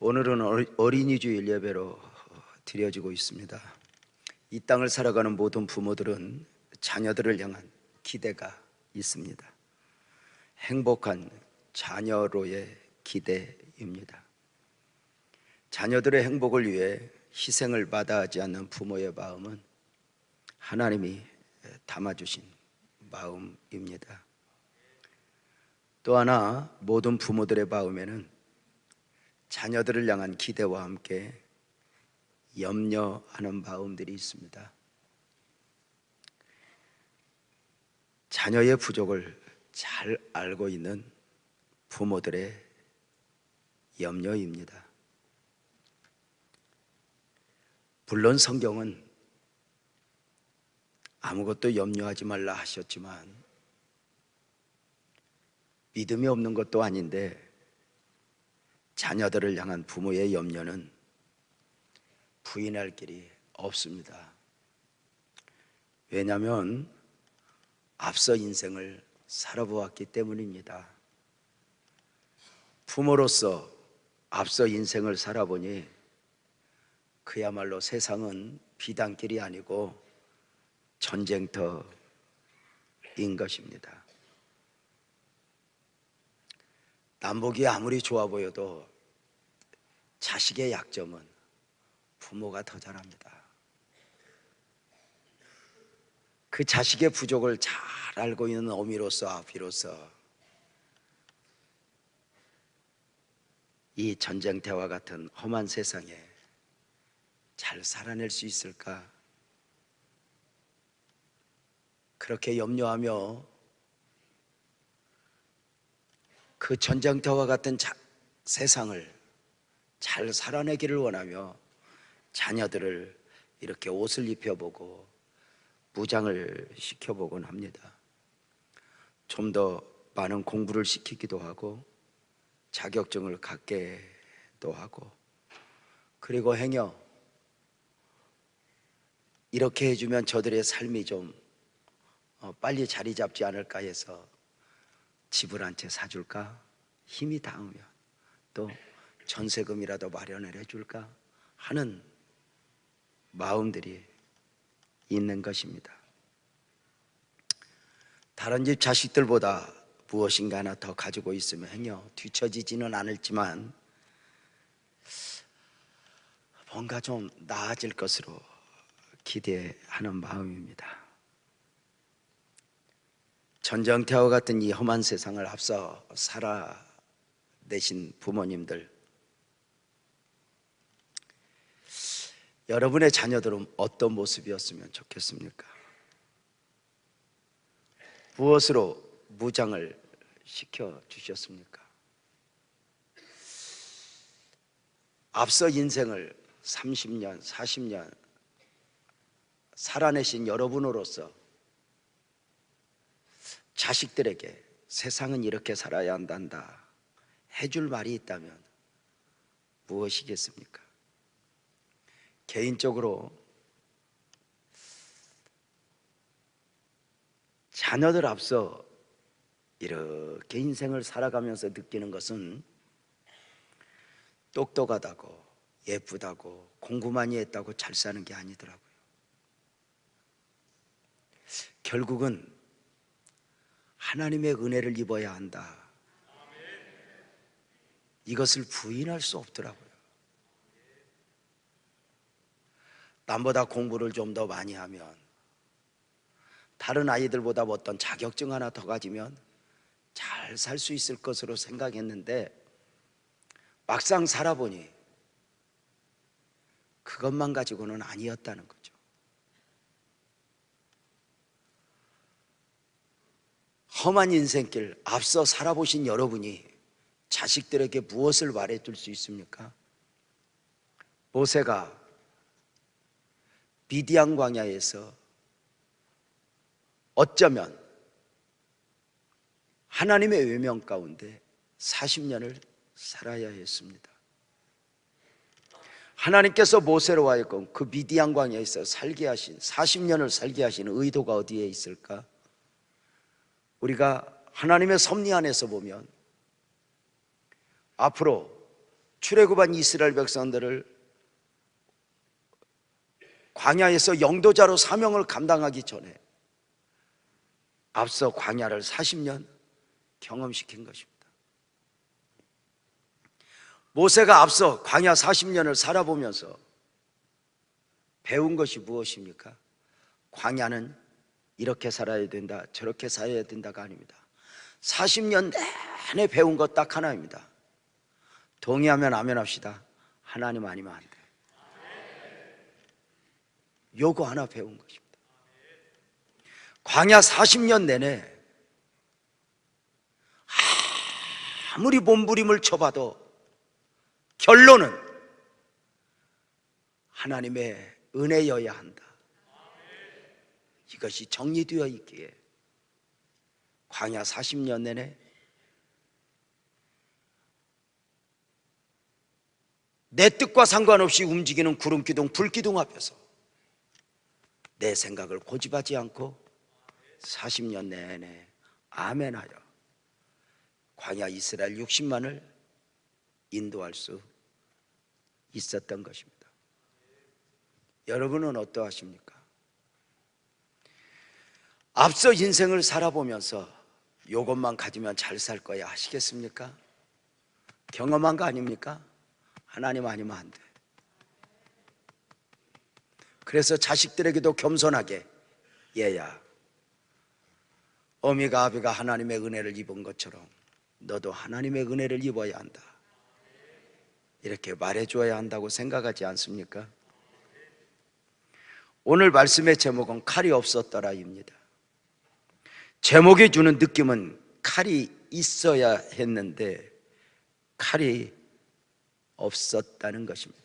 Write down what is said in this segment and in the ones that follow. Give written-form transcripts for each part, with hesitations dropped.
오늘은 어린이 주일 예배로 드려지고 있습니다. 이 땅을 살아가는 모든 부모들은 자녀들을 향한 기대가 있습니다. 행복한 자녀로의 기대입니다. 자녀들의 행복을 위해 희생을 마다하지 않는 부모의 마음은 하나님이 담아주신 마음입니다. 또 하나, 모든 부모들의 마음에는 자녀들을 향한 기대와 함께 염려하는 마음들이 있습니다. 자녀의 부족을 잘 알고 있는 부모들의 염려입니다. 물론 성경은 아무것도 염려하지 말라 하셨지만 믿음이 없는 것도 아닌데 자녀들을 향한 부모의 염려는 부인할 길이 없습니다. 왜냐하면 앞서 인생을 살아보았기 때문입니다. 부모로서 앞서 인생을 살아보니 그야말로 세상은 비단길이 아니고 전쟁터인 것입니다. 남보기 아무리 좋아 보여도 자식의 약점은 부모가 더 잘합니다. 그 자식의 부족을 잘 알고 있는 어미로서 아비로서 이 전쟁터와 같은 험한 세상에 잘 살아낼 수 있을까? 그렇게 염려하며 그 전쟁터와 같은 세상을 잘 살아내기를 원하며 자녀들을 이렇게 옷을 입혀보고 무장을 시켜보곤 합니다. 좀 더 많은 공부를 시키기도 하고 자격증을 갖게도 하고, 그리고 행여 이렇게 해주면 저들의 삶이 좀 빨리 자리 잡지 않을까 해서 집을 한 채 사줄까? 힘이 닿으면 또 전세금이라도 마련을 해줄까 하는 마음들이 있는 것입니다. 다른 집 자식들보다 무엇인가 하나 더 가지고 있으면 행여 뒤처지지는 않을지만 뭔가 좀 나아질 것으로 기대하는 마음입니다. 전쟁터와 같은 이 험한 세상을 앞서 살아내신 부모님들, 여러분의 자녀들은 어떤 모습이었으면 좋겠습니까? 무엇으로 무장을 시켜주셨습니까? 앞서 인생을 30년, 40년 살아내신 여러분으로서 자식들에게 세상은 이렇게 살아야 한단다 해줄 말이 있다면 무엇이겠습니까? 개인적으로 자녀들 앞서 이렇게 인생을 살아가면서 느끼는 것은 똑똑하다고 예쁘다고 공부 많이 했다고 잘 사는 게 아니더라고요. 결국은 하나님의 은혜를 입어야 한다, 이것을 부인할 수 없더라고요. 남보다 공부를 좀 더 많이 하면, 다른 아이들보다 어떤 자격증 하나 더 가지면 잘 살 수 있을 것으로 생각했는데 막상 살아보니 그것만 가지고는 아니었다는 거죠. 험한 인생길 앞서 살아보신 여러분이 자식들에게 무엇을 말해줄 수 있습니까? 모세가 미디안 광야에서 어쩌면 하나님의 외명 가운데 40년을 살아야 했습니다. 하나님께서 모세로 하여금 그 미디안 광야에서 살게 하신 40년을 살게 하신 의도가 어디에 있을까? 우리가 하나님의 섭리 안에서 보면 앞으로 출애굽한 이스라엘 백성들을 광야에서 영도자로 사명을 감당하기 전에 앞서 광야를 40년 경험시킨 것입니다. 모세가 앞서 광야 40년을 살아보면서 배운 것이 무엇입니까? 광야는 이렇게 살아야 된다, 저렇게 살아야 된다가 아닙니다. 40년 내내 배운 것 딱 하나입니다. 동의하면 아멘 합시다. 하나님 아니면 안 돼. 요거 하나 배운 것입니다. 광야 40년 내내 아무리 몸부림을 쳐봐도 결론은 하나님의 은혜여야 한다. 이것이 정리되어 있기에 광야 40년 내내 내 뜻과 상관없이 움직이는 구름기둥, 불기둥 앞에서 내 생각을 고집하지 않고 40년 내내 아멘하여 광야 이스라엘 60만을 인도할 수 있었던 것입니다. 여러분은 어떠하십니까? 앞서 인생을 살아보면서 이것만 가지면 잘 살 거야 하시겠습니까? 경험한 거 아닙니까? 하나님 아니면 안 돼. 그래서 자식들에게도 겸손하게, 얘야, 어미가 아비가 하나님의 은혜를 입은 것처럼 너도 하나님의 은혜를 입어야 한다, 이렇게 말해줘야 한다고 생각하지 않습니까? 오늘 말씀의 제목은 칼이 없었더라입니다. 제목이 주는 느낌은 칼이 있어야 했는데 칼이 없었다는 것입니다.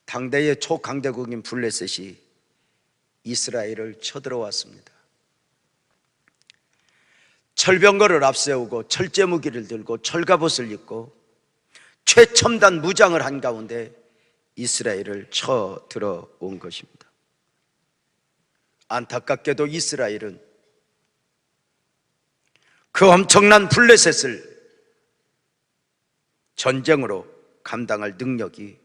당대의 초강대국인 블레셋이 이스라엘을 쳐들어왔습니다. 철병거를 앞세우고 철제무기를 들고 철갑옷을 입고 최첨단 무장을 한 가운데 이스라엘을 쳐들어온 것입니다. 안타깝게도 이스라엘은 그 엄청난 블레셋을 전쟁으로 감당할 능력이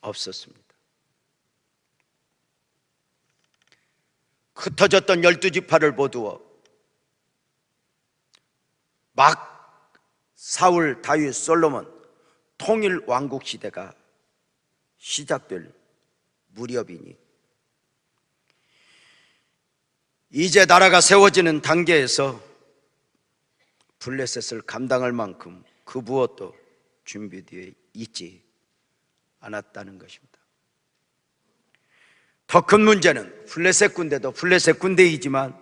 없었습니다. 흩어졌던 12지파를 모두어 막 사울, 다윗, 솔로몬 통일 왕국 시대가 시작될 무렵이니 이제 나라가 세워지는 단계에서 블레셋을 감당할 만큼 그 무엇도 준비되어 있지 않았다는 것입니다. 더 큰 문제는 블레셋 군대도 블레셋 군대이지만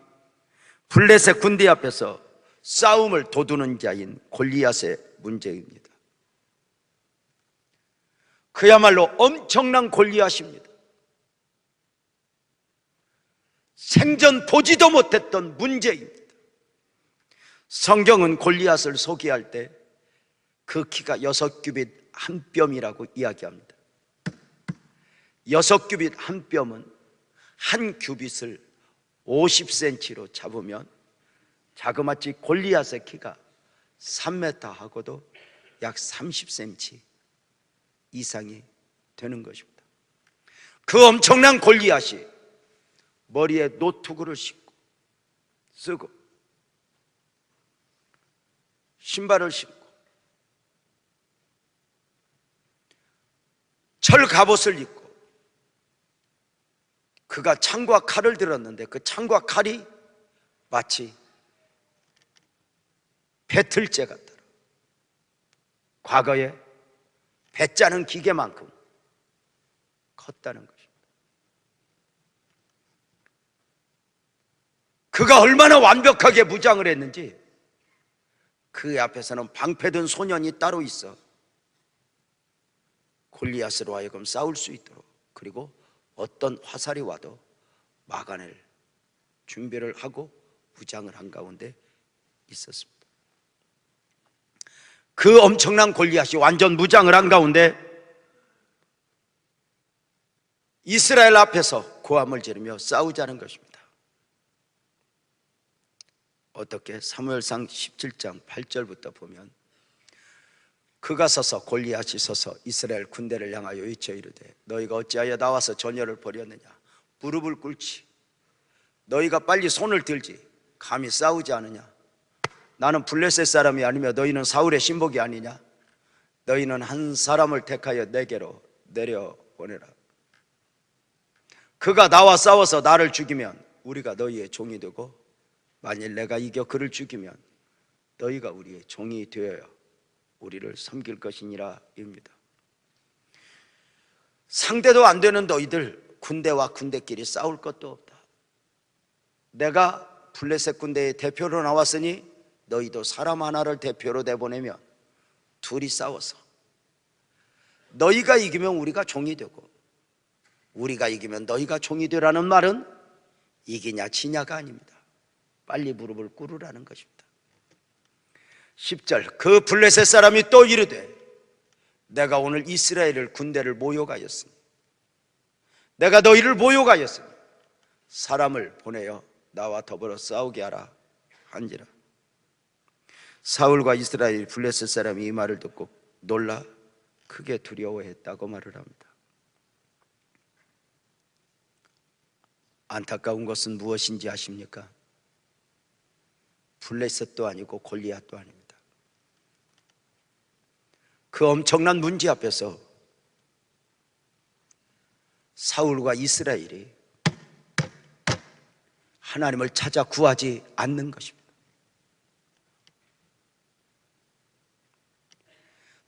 블레셋 군대 앞에서 싸움을 도두는 자인 골리앗의 문제입니다. 그야말로 엄청난 골리앗입니다. 생전 보지도 못했던 문제입니다. 성경은 골리앗을 소개할 때 그 키가 6규빗 한 뼘이라고 이야기합니다. 6규빗 한 뼘은 한 규빗을 50cm로 잡으면 자그마치 골리앗의 키가 3m 하고도 약 30cm 이상이 되는 것입니다. 그 엄청난 골리앗이 머리에 노트구를 쓰고 신발을 신고 철 갑옷을 입고 그가 창과 칼을 들었는데 그 창과 칼이 마치 배틀재 같더라. 과거에 배 짜는 기계만큼 컸다는 것입니다. 그가 얼마나 완벽하게 무장을 했는지 그 앞에서는 방패든 소년이 따로 있어 골리앗으로 하여금 싸울 수 있도록, 그리고 어떤 화살이 와도 막아낼 준비를 하고 무장을 한 가운데 있었습니다. 그 엄청난 골리앗이 완전 무장을 한 가운데 이스라엘 앞에서 고함을 지르며 싸우자는 것입니다. 어떻게? 사무엘상 17장 8절부터 보면 그가 서서, 골리앗이 서서 이스라엘 군대를 향하여 외쳐 이르되 너희가 어찌하여 나와서 전열을 벌였느냐? 무릎을 꿇지. 너희가 빨리 손을 들지. 감히 싸우지 않으냐? 나는 블레셋 사람이 아니며 너희는 사울의 신복이 아니냐? 너희는 한 사람을 택하여 내게로 내려보내라. 그가 나와 싸워서 나를 죽이면 우리가 너희의 종이 되고 만일 내가 이겨 그를 죽이면 너희가 우리의 종이 되어야 우리를 섬길 것이니라 입니다. 상대도 안 되는 너희들, 군대와 군대끼리 싸울 것도 없다. 내가 블레셋 군대의 대표로 나왔으니 너희도 사람 하나를 대표로 내보내면 둘이 싸워서 너희가 이기면 우리가 종이 되고 우리가 이기면 너희가 종이 되라는 말은 이기냐 지냐가 아닙니다. 빨리 무릎을 꿇으라는 것입니다. 10절, 그 블레셋 사람이 또 이르되 내가 오늘 이스라엘을 군대를 모욕하였으니 내가 너희를 모욕하였으니 사람을 보내어 나와 더불어 싸우게 하라 한지라. 사울과 이스라엘 블레셋 사람이 이 말을 듣고 놀라 크게 두려워했다고 말을 합니다. 안타까운 것은 무엇인지 아십니까? 블레셋도 아니고 골리앗도 아닙니다. 그 엄청난 문제 앞에서 사울과 이스라엘이 하나님을 찾아 구하지 않는 것입니다.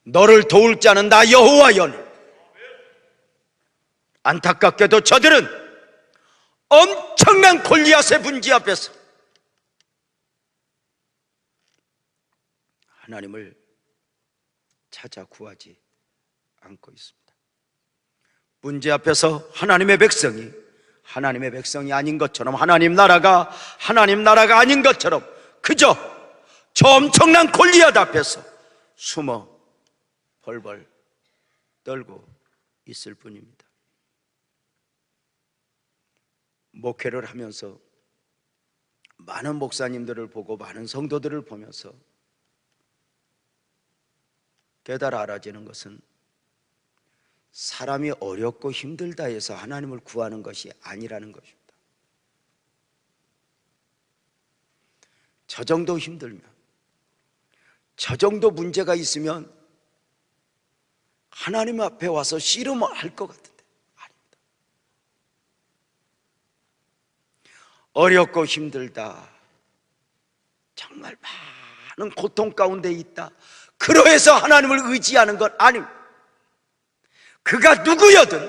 너를 도울 자는 나 여호와여니. 안타깝게도 저들은 엄청난 골리앗의 문제 앞에서 하나님을 찾아 구하지 않고 있습니다. 문제 앞에서 하나님의 백성이 아닌 것처럼, 하나님 나라가 아닌 것처럼 그저 저 엄청난 골리앗 앞에서 숨어 벌벌 떨고 있을 뿐입니다. 목회를 하면서 많은 목사님들을 보고 많은 성도들을 보면서 깨달아 알아지는 것은 사람이 어렵고 힘들다 해서 하나님을 구하는 것이 아니라는 것입니다. 저 정도 힘들면, 저 정도 문제가 있으면 하나님 앞에 와서 씨름할 것 같은데 아닙니다. 어렵고 힘들다, 정말 많은 고통 가운데 있다, 그러해서 하나님을 의지하는 건 아닙니다. 그가 누구여든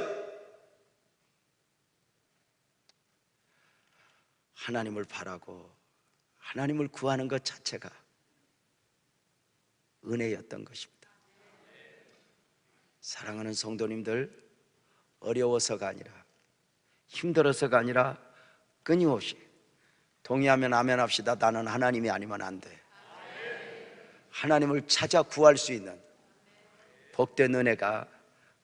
하나님을 바라고 하나님을 구하는 것 자체가 은혜였던 것입니다. 사랑하는 성도님들, 어려워서가 아니라, 힘들어서가 아니라 끊임없이 동의하면 아멘 합시다. 나는 하나님이 아니면 안 돼. 하나님을 찾아 구할 수 있는 복된 은혜가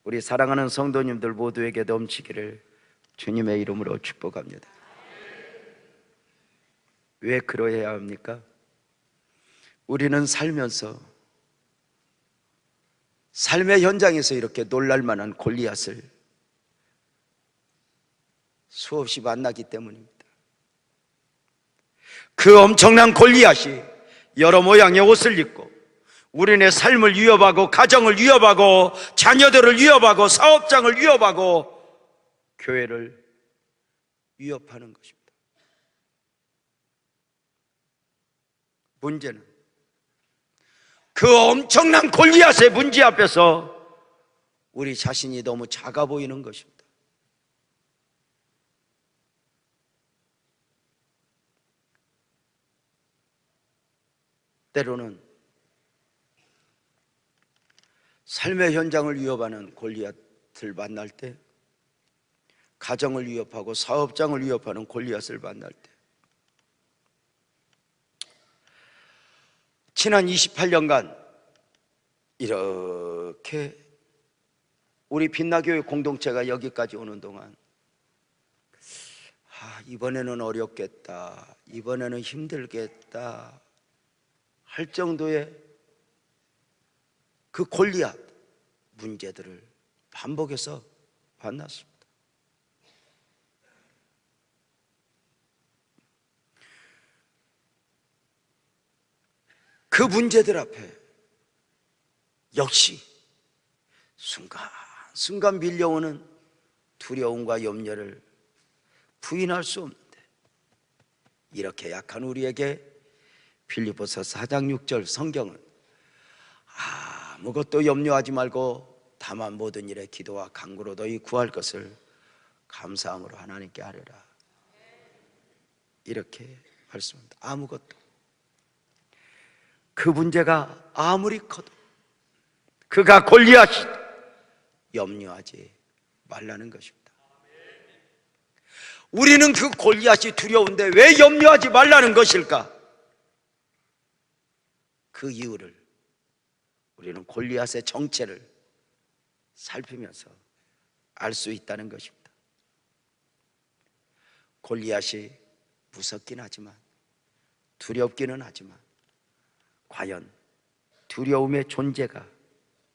우리 사랑하는 성도님들 모두에게 넘치기를 주님의 이름으로 축복합니다. 왜 그러해야 합니까? 우리는 살면서 삶의 현장에서 이렇게 놀랄만한 골리앗을 수없이 만나기 때문입니다. 그 엄청난 골리앗이 여러 모양의 옷을 입고 우리네 삶을 위협하고, 가정을 위협하고, 자녀들을 위협하고, 사업장을 위협하고, 교회를 위협하는 것입니다. 문제는 그 엄청난 골리앗의 문제 앞에서 우리 자신이 너무 작아 보이는 것입니다. 때로는 삶의 현장을 위협하는 골리앗을 만날 때, 가정을 위협하고 사업장을 위협하는 골리앗을 만날 때, 지난 28년간 이렇게 우리 빛나교회 공동체가 여기까지 오는 동안 이번에는 어렵겠다, 이번에는 힘들겠다 할 정도의 그 골리앗 문제들을 반복해서 만났습니다. 그 문제들 앞에 역시 순간순간 밀려오는 두려움과 염려를 부인할 수 없는데, 이렇게 약한 우리에게 빌립보서 4장 6절 성경은 아무것도 염려하지 말고 다만 모든 일에 기도와 간구로 너희 구할 것을 감사함으로 하나님께 아뢰라, 이렇게 말씀합니다. 아무것도, 그 문제가 아무리 커도, 그가 골리앗이다, 염려하지 말라는 것입니다. 우리는 그 골리앗이 두려운데 왜 염려하지 말라는 것일까? 그 이유를 우리는 골리앗의 정체를 살피면서 알 수 있다는 것입니다. 골리앗이 무섭긴 하지만, 두렵기는 하지만, 과연 두려움의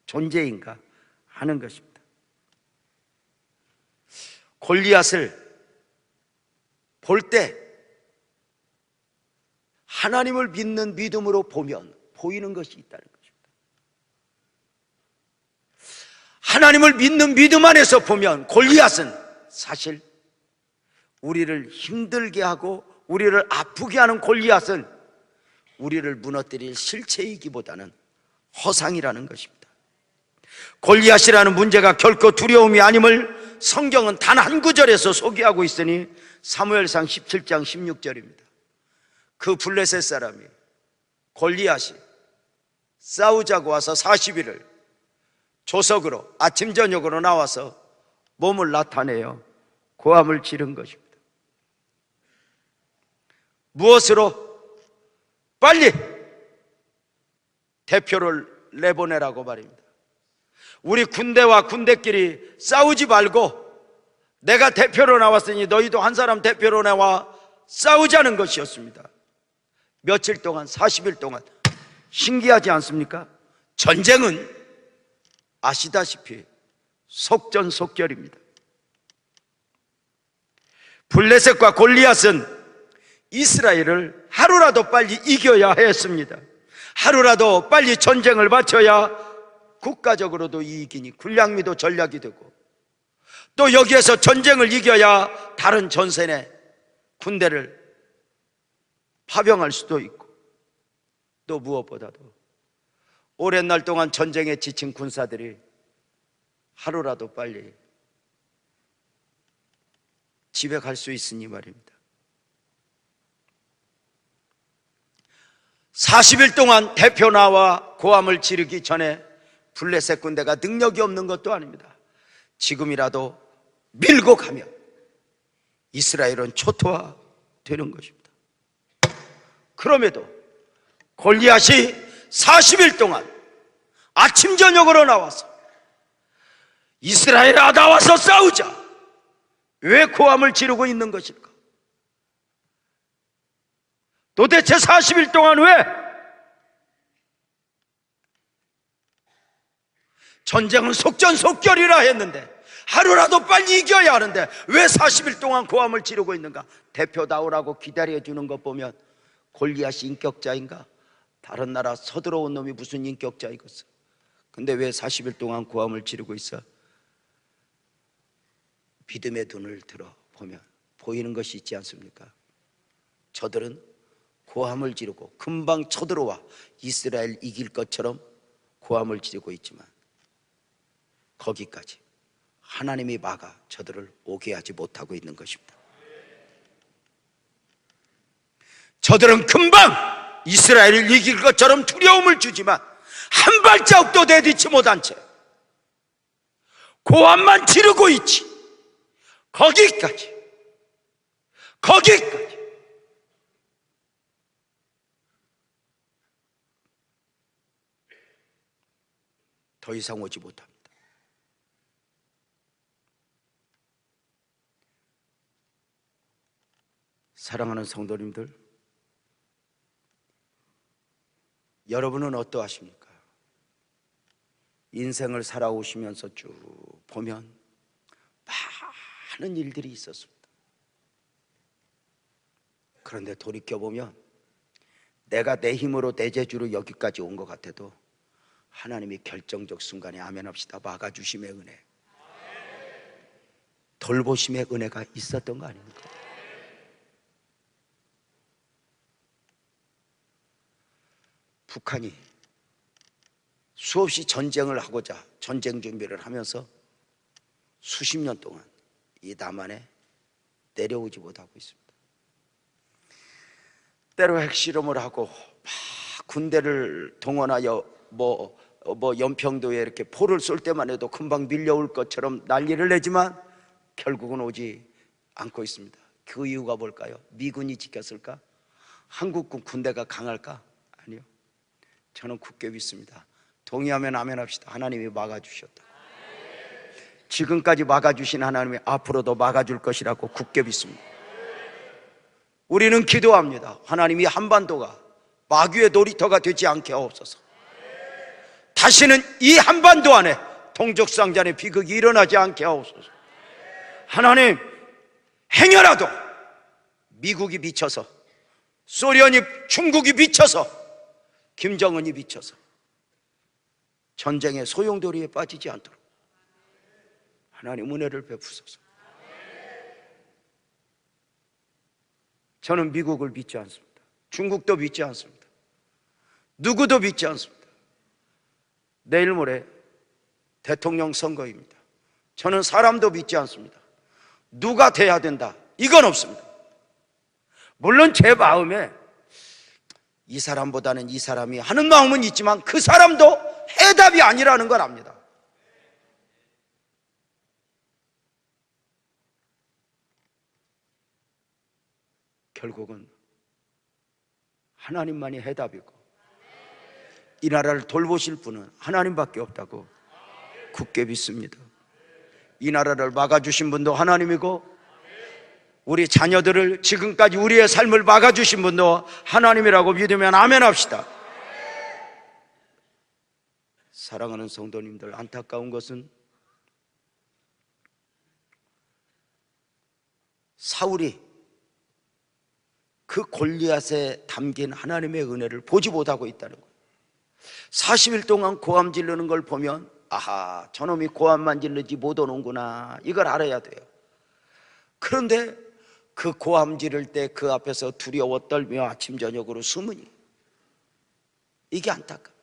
존재인가 하는 것입니다. 골리앗을 볼 때 하나님을 믿는 믿음으로 보면 보이는 것이 있다는 것입니다. 하나님을 믿는 믿음 안에서 보면 골리앗은 사실 우리를 힘들게 하고 우리를 아프게 하는 골리앗은 우리를 무너뜨릴 실체이기보다는 허상이라는 것입니다. 골리앗이라는 문제가 결코 두려움이 아님을 성경은 단 한 구절에서 소개하고 있으니 사무엘상 17장 16절입니다. 그 블레셋 사람이 골리앗이 싸우자고 와서 40일을 조석으로 아침 저녁으로 나와서 몸을 나타내어 고함을 지른 것입니다. 무엇으로? 빨리 대표를 내보내라고 말입니다. 우리 군대와 군대끼리 싸우지 말고 내가 대표로 나왔으니 너희도 한 사람 대표로 나와 싸우자는 것이었습니다. 며칠 동안, 40일 동안. 신기하지 않습니까? 전쟁은 아시다시피 속전속결입니다. 블레셋과 골리앗은 이스라엘을 하루라도 빨리 이겨야 했습니다. 하루라도 빨리 전쟁을 마쳐야 국가적으로도 이익이니 군량미도 전략이 되고, 또 여기에서 전쟁을 이겨야 다른 전선에 군대를 파병할 수도 있고, 또 무엇보다도 오랜 날 동안 전쟁에 지친 군사들이 하루라도 빨리 집에 갈 수 있으니 말입니다. 40일 동안 대표 나와 고함을 지르기 전에 블레셋 군대가 능력이 없는 것도 아닙니다. 지금이라도 밀고 가면 이스라엘은 초토화되는 것입니다. 그럼에도 골리앗이 40일 동안 아침 저녁으로 나와서 이스라엘아 나와서 싸우자, 왜 고함을 지르고 있는 것일까? 도대체 40일 동안 왜? 전쟁은 속전속결이라 했는데, 하루라도 빨리 이겨야 하는데 왜 40일 동안 고함을 지르고 있는가? 대표 나오라고 기다려주는 것 보면 골리앗이 인격자인가? 다른 나라 서들어온 놈이 무슨 인격자이겠어? 근데 왜 40일 동안 고함을 지르고 있어? 믿음의 눈을 들어 보면 보이는 것이 있지 않습니까? 저들은 고함을 지르고 금방 쳐들어와 이스라엘 이길 것처럼 고함을 지르고 있지만, 거기까지 하나님이 막아 저들을 오게 하지 못하고 있는 것입니다. 저들은 금방 이스라엘을 이길 것처럼 두려움을 주지만 한 발자국도 내딛지 못한 채 고함만 지르고 있지. 거기까지 더 이상 오지 못합니다. 사랑하는 성도님들, 여러분은 어떠하십니까? 인생을 살아오시면서 쭉 보면 많은 일들이 있었습니다. 그런데 돌이켜보면 내가 내 힘으로 내 재주로 여기까지 온 것 같아도 하나님이 결정적 순간에 아멘 합시다. 막아주심의 은혜, 돌보심의 은혜가 있었던 거 아닙니까? 북한이 수없이 전쟁을 하고자 전쟁 준비를 하면서 수십 년 동안 이 남한에 내려오지 못하고 있습니다. 때로 핵실험을 하고 막 군대를 동원하여 연평도에 이렇게 포를 쏠 때만 해도 금방 밀려올 것처럼 난리를 내지만 결국은 오지 않고 있습니다. 그 이유가 뭘까요? 미군이 지켰을까? 한국군 군대가 강할까? 아니요. 저는 굳게 믿습니다. 동의하면 아멘 합시다. 하나님이 막아주셨다. 지금까지 막아주신 하나님이 앞으로도 막아줄 것이라고 굳게 믿습니다. 우리는 기도합니다. 하나님이 한반도가 마귀의 놀이터가 되지 않게 하옵소서. 다시는 이 한반도 안에 동족상잔의 비극이 일어나지 않게 하옵소서. 하나님, 행여라도 미국이 미쳐서, 소련이, 중국이 미쳐서, 김정은이 미쳐서 전쟁의 소용돌이에 빠지지 않도록 하나님 은혜를 베푸소서. 저는 미국을 믿지 않습니다. 중국도 믿지 않습니다. 누구도 믿지 않습니다. 내일 모레 대통령 선거입니다. 저는 사람도 믿지 않습니다. 누가 돼야 된다, 이건 없습니다. 물론 제 마음에 이 사람보다는 이 사람이 하는 마음은 있지만 그 사람도 해답이 아니라는 걸 압니다. 결국은 하나님만이 해답이고 이 나라를 돌보실 분은 하나님밖에 없다고 굳게 믿습니다. 이 나라를 막아주신 분도 하나님이고 우리 자녀들을, 지금까지 우리의 삶을 막아주신 분도 하나님이라고 믿으면 아멘 합시다. 사랑하는 성도님들, 안타까운 것은 사울이 그 골리앗에 담긴 하나님의 은혜를 보지 못하고 있다는 거예요. 40일 동안 고함 지르는 걸 보면 아하, 저놈이 고함만 지르지 못 오는구나, 이걸 알아야 돼요. 그런데 그 고함 지를 때 그 앞에서 두려워 떨며 아침 저녁으로 숨으니, 이게 안타까워.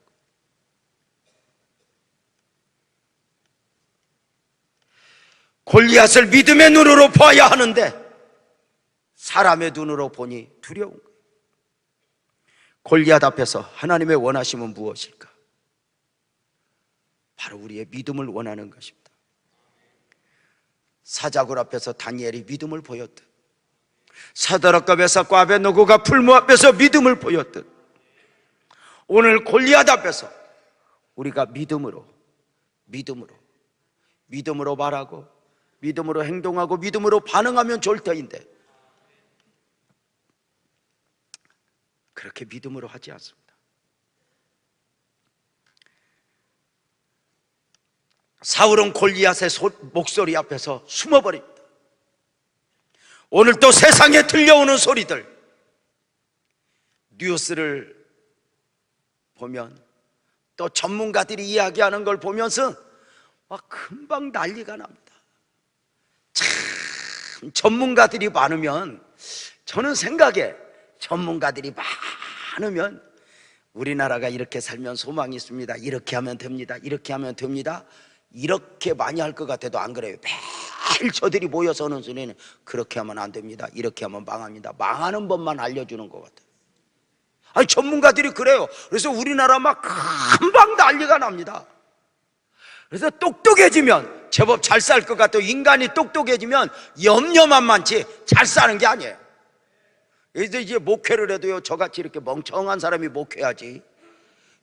골리앗을 믿음의 눈으로 봐야 하는데 사람의 눈으로 보니 두려운 거예요. 골리앗 앞에서 하나님의 원하심은 무엇일까? 바로 우리의 믿음을 원하는 것입니다. 사자굴 앞에서 다니엘이 믿음을 보였듯, 사드락과 메삭과 아벳느고가 풀무 앞에서 믿음을 보였듯, 오늘 골리앗 앞에서 우리가 믿음으로 말하고 믿음으로 행동하고 믿음으로 반응하면 좋을 터인데 그렇게 믿음으로 하지 않습니다. 사울은 골리앗의 목소리 앞에서 숨어버립니다. 오늘 또 세상에 들려오는 소리들, 뉴스를 보면, 또 전문가들이 이야기하는 걸 보면서 막 금방 난리가 납니다. 참, 전문가들이 많으면, 저는 생각에 전문가들이 많으면 우리나라가 이렇게 살면 소망이 있습니다, 이렇게 하면 됩니다, 이렇게 하면 됩니다, 이렇게 많이 할 것 같아도 안 그래요. 매일 저들이 모여서 하는 소리는 그렇게 하면 안 됩니다, 이렇게 하면 망합니다, 망하는 법만 알려주는 것 같아요. 아니, 전문가들이 그래요. 그래서 우리나라 막 금방 난리가 납니다. 그래서 똑똑해지면 제법 잘 살 것 같아요. 인간이 똑똑해지면 염려만 많지 잘 사는 게 아니에요. 그래서 이제 목회를 해도요, 저같이 이렇게 멍청한 사람이 목회하지,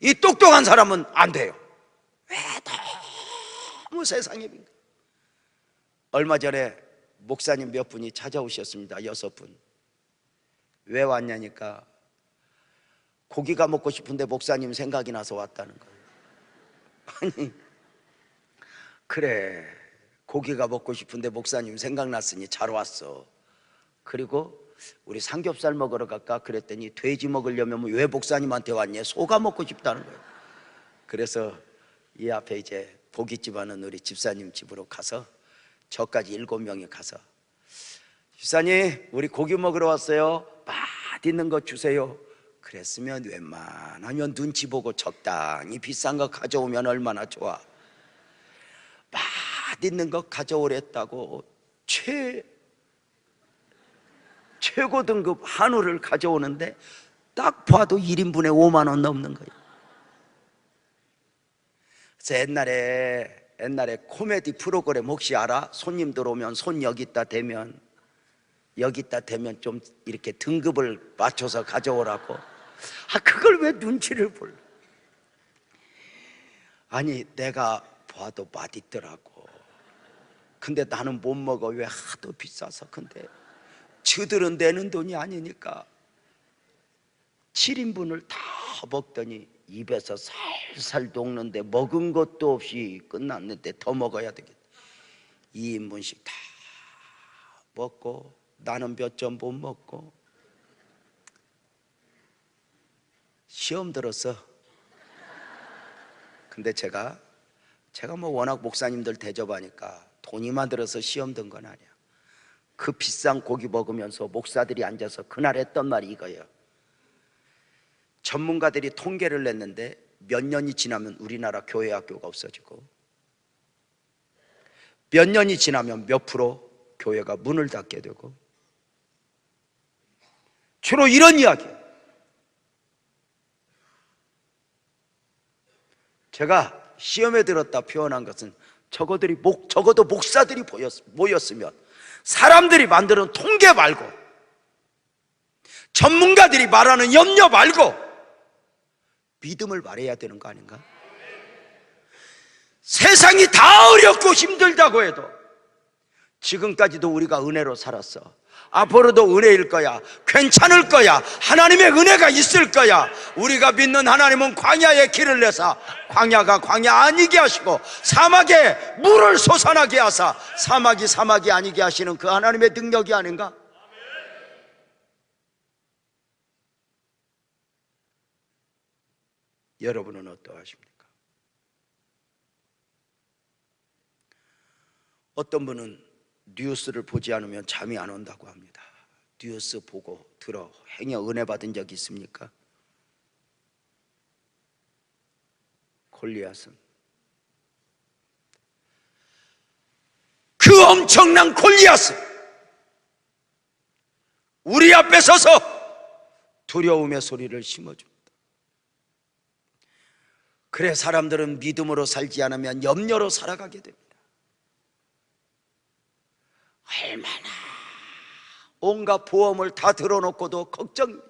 이 똑똑한 사람은 안 돼요. 왜 너무 세상에 빈가. 얼마 전에 목사님 몇 분이 찾아오셨습니다. 6분. 왜 왔냐니까 고기가 먹고 싶은데 목사님 생각이 나서 왔다는 거예요. 아니, 그래, 고기가 먹고 싶은데 목사님 생각났으니 잘 왔어. 그리고 우리 삼겹살 먹으러 갈까? 그랬더니 돼지 먹으려면 왜 목사님한테 왔냐? 소가 먹고 싶다는 거예요. 그래서 이 앞에 이제 고깃집 하는 우리 집사님 집으로 가서 저까지 7명이 가서, 집사님 우리 고기 먹으러 왔어요. 맛있는 거 주세요. 그랬으면 웬만하면 눈치 보고 적당히 비싼 거 가져오면 얼마나 좋아. 맛있는 거 가져오랬다고 최고 등급 한우를 가져오는데 딱 봐도 1인분에 5만 원 넘는 거예요. 그래서 옛날에 코미디 프로그램 혹시 알아? 손님들 오면 손 여기다 대면 좀 이렇게 등급을 맞춰서 가져오라고. 그걸 왜 눈치를 볼? 아니, 내가 봐도 맛있더라고. 근데 나는 못 먹어. 왜? 하도 비싸서. 근데 저들은 내는 돈이 아니니까 7인분을 다 먹더니 입에서 살살 녹는데 먹은 것도 없이 끝났는데 더 먹어야 되겠다. 2인분씩 다 먹고 나는 몇 점 못 먹고 시험 들었어. 근데 제가 뭐 워낙 목사님들 대접하니까 돈이만 들어서 시험 든 건 아니야. 그 비싼 고기 먹으면서 목사들이 앉아서 그날 했던 말이 이거예요. 전문가들이 통계를 냈는데 몇 년이 지나면 우리나라 교회 학교가 없어지고 몇 년이 지나면 몇 프로 교회가 문을 닫게 되고, 주로 이런 이야기예요. 제가 시험에 들었다 표현한 것은 적어도 목사들이 모였으면 사람들이 만드는 통계 말고 전문가들이 말하는 염려 말고 믿음을 말해야 되는 거 아닌가? 세상이 다 어렵고 힘들다고 해도 지금까지도 우리가 은혜로 살았어. 앞으로도 은혜일 거야. 괜찮을 거야. 하나님의 은혜가 있을 거야. 우리가 믿는 하나님은 광야에 길을 내사 광야가 광야 아니게 하시고 사막에 물을 솟아나게 하사 사막이 아니게 하시는 그 하나님의 능력이 아닌가? 여러분은 어떠하십니까? 어떤 분은 뉴스를 보지 않으면 잠이 안 온다고 합니다. 뉴스 보고 들어 행여 은혜 받은 적 있습니까? 골리앗은 그 엄청난 골리앗은 우리 앞에 서서 두려움의 소리를 심어줍니다. 그래 사람들은 믿음으로 살지 않으면 염려로 살아가게 됩니다. 얼마나 온갖 보험을 다 들어놓고도 걱정입니다.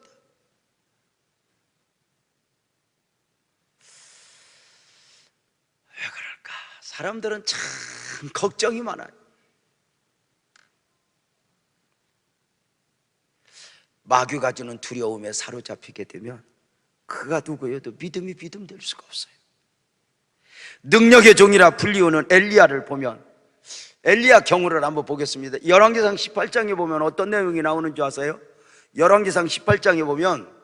왜 그럴까? 사람들은 참 걱정이 많아요. 마귀가 주는 두려움에 사로잡히게 되면 그가 누구여도 믿음이 믿음될 수가 없어요. 능력의 종이라 불리우는 엘리야를 보면, 엘리야 경우를 한번 보겠습니다. 열왕기상 18장에 보면 어떤 내용이 나오는 줄 아세요? 열왕기상 18장에 보면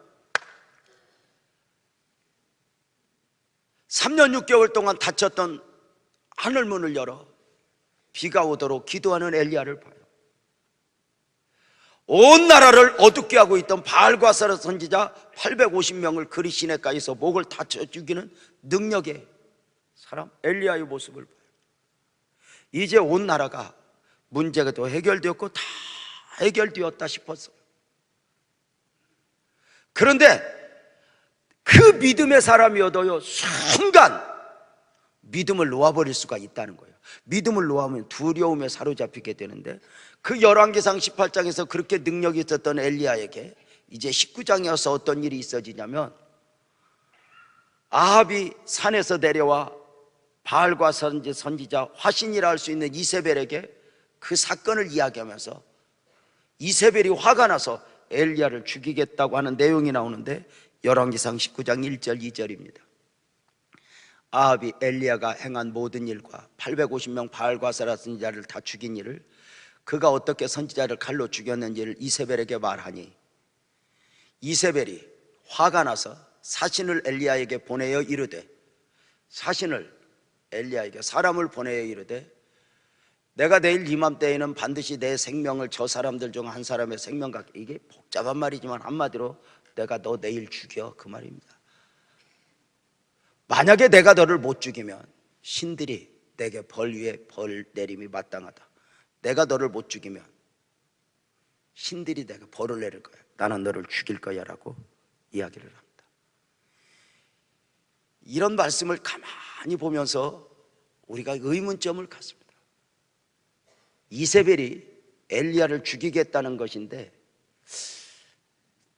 3년 6개월 동안 닫혔던 하늘문을 열어 비가 오도록 기도하는 엘리야를 봐요. 온 나라를 어둡게 하고 있던 바알과 아세라 선지자 850명을 그리 시내가에서 목을 다쳐 죽이는 능력의 사람 엘리야의 모습을 봐요. 이제 온 나라가 문제가 또 해결되었고 다 해결되었다 싶었어요. 그런데 그 믿음의 사람이어도요, 순간 믿음을 놓아버릴 수가 있다는 거예요. 믿음을 놓으면 두려움에 사로잡히게 되는데, 그 열왕기상 18장에서 그렇게 능력이 있었던 엘리야에게 이제 19장에 와서 어떤 일이 있어지냐면, 아합이 산에서 내려와 바알과 선지자 화신이라 할 수 있는 이세벨에게 그 사건을 이야기하면서 이세벨이 화가 나서 엘리야를 죽이겠다고 하는 내용이 나오는데 열왕기상 19장 1절 2절입니다. 아합이 엘리야가 행한 모든 일과 850명 바알과 아세라 선지자를 다 죽인 일을, 그가 어떻게 선지자를 칼로 죽였는지를 이세벨에게 말하니, 이세벨이 화가 나서 사신을 엘리야에게 보내어 이르되, 사신을 엘리야에게 사람을 보내어 이르되, 내가 내일 이맘때에는 반드시 내 생명을 저 사람들 중 한 사람의 생명 같게, 이게 복잡한 말이지만 한마디로 내가 너 내일 죽여, 그 말입니다. 만약에 내가 너를 못 죽이면 신들이 내게 벌 위에 벌 내림이 마땅하다. 내가 너를 못 죽이면 신들이 내게 벌을 내릴 거야. 나는 너를 죽일 거야 라고 이야기를 합니다. 이런 말씀을 가만히 보면서 우리가 의문점을 갖습니다. 이세벨이 엘리야를 죽이겠다는 것인데,